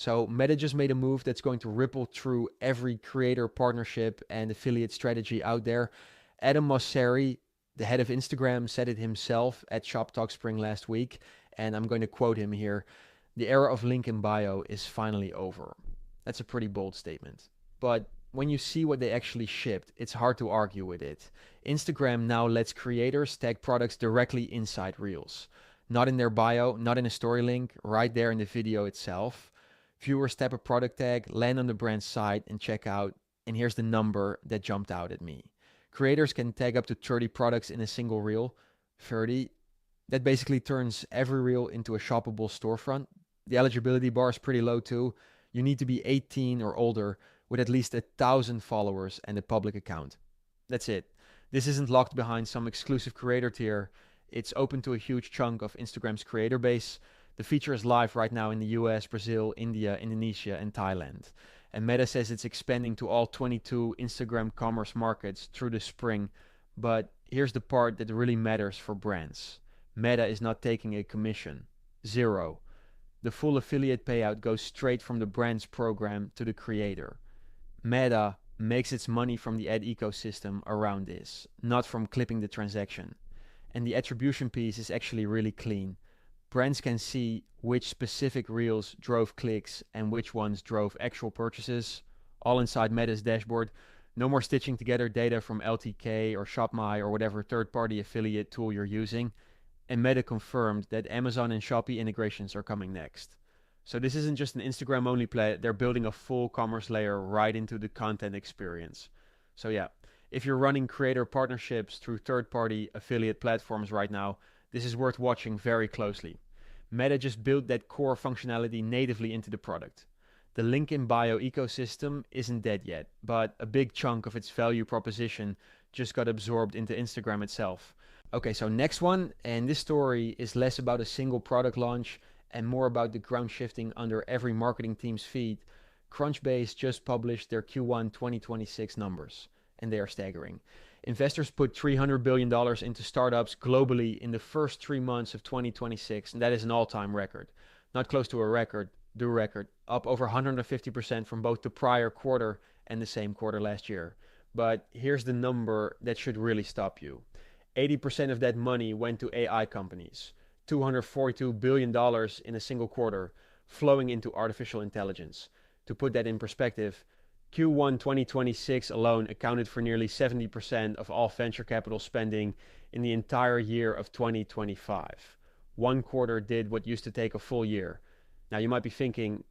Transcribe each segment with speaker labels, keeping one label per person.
Speaker 1: So Meta just made a move that's going to ripple through every creator partnership and affiliate strategy out there. Adam Mosseri, the head of Instagram, said it himself at Shop Talk Spring last week, and I'm going to quote him here. The era of link in bio is finally over. That's a pretty bold statement. But when you see what they actually shipped, it's hard to argue with it. Instagram now lets creators tag products directly inside Reels. Not in their bio, not in a story link, right there in the video itself. Viewers tap a product tag, land on the brand's site, and check out. And here's the number that jumped out at me. Creators can tag up to 30 products in a single reel. 30. That basically turns every reel into a shoppable storefront. The eligibility bar is pretty low too. You need to be 18 or older with at least 1,000 followers and a public account. That's it. This isn't locked behind some exclusive creator tier. It's open to a huge chunk of Instagram's creator base. The feature is live right now in the US, Brazil, India, Indonesia, and Thailand. And Meta says it's expanding to all 22 Instagram commerce markets through the spring. But here's the part that really matters for brands. Meta is not taking a commission. Zero. The full affiliate payout goes straight from the brand's program to the creator. Meta makes its money from the ad ecosystem around this, not from clipping the transaction. And the attribution piece is actually really clean. Brands can see which specific reels drove clicks and which ones drove actual purchases, all inside Meta's dashboard. No more stitching together data from LTK or ShopMy or whatever third-party affiliate tool you're using. And Meta confirmed that Amazon and Shopee integrations are coming next. So this isn't just an Instagram-only play. They're building a full commerce layer right into the content experience. So yeah, if you're running creator partnerships through third-party affiliate platforms right now, this is worth watching very closely. Meta just built that core functionality natively into the product. The link in bio ecosystem isn't dead yet, but a big chunk of its value proposition just got absorbed into Instagram itself. Okay, so next one, and this story is less about a single product launch and more about the ground shifting under every marketing team's feet. Crunchbase just published their Q1 2026 numbers, and they are staggering. Investors put $300 billion into startups globally in the first 3 months of 2026, and that is an all-time record. Not close to a record, the record, up over 150% from both the prior quarter and the same quarter last year. But here's the number that should really stop you. 80% of that money went to AI companies, $242 billion in a single quarter, flowing into artificial intelligence. To put that in perspective, Q1 2026 alone accounted for nearly 70% of all venture capital spending in the entire year of 2025. One quarter did what used to take a full year. Now you might be thinking,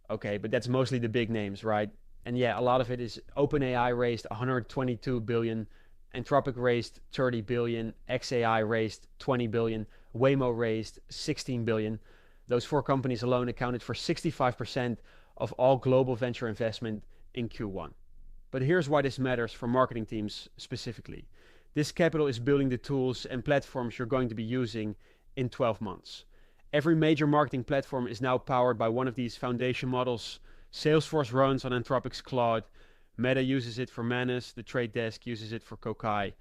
Speaker 1: okay, but that's mostly the big names, right? And yeah, a lot of it is OpenAI raised 122 billion, Anthropic raised 30 billion, xAI raised 20 billion, Waymo raised 16 billion. Those four companies alone accounted for 65% of all global venture investment in Q1. But here's why this matters for marketing teams specifically. This capital is building the tools and platforms you're going to be using in 12 months. Every major marketing platform is now powered by one of these foundation models. Salesforce runs on Anthropic's Claude. Meta uses it for Manus. The Trade Desk uses it for Kokai.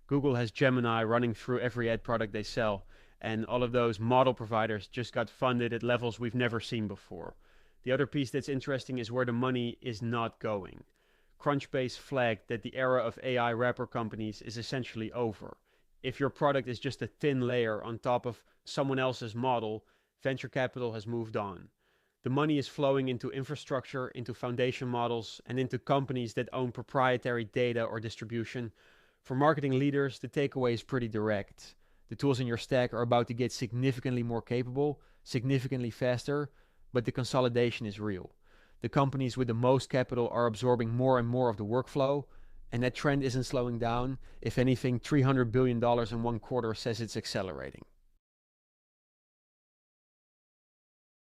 Speaker 1: Google has Gemini running through every ad product they sell. And all of those model providers just got funded at levels we've never seen before. The other piece that's interesting is where the money is not going. Crunchbase flagged that the era of AI wrapper companies is essentially over. If your product is just a thin layer on top of someone else's model, venture capital has moved on. The money is flowing into infrastructure, into foundation models, and into companies that own proprietary data or distribution. For marketing leaders, the takeaway is pretty direct. The tools in your stack are about to get significantly more capable, significantly faster, but the consolidation is real. The companies with the most capital are absorbing more and more of the workflow, and that trend isn't slowing down. If anything, $300 billion in one quarter says it's accelerating.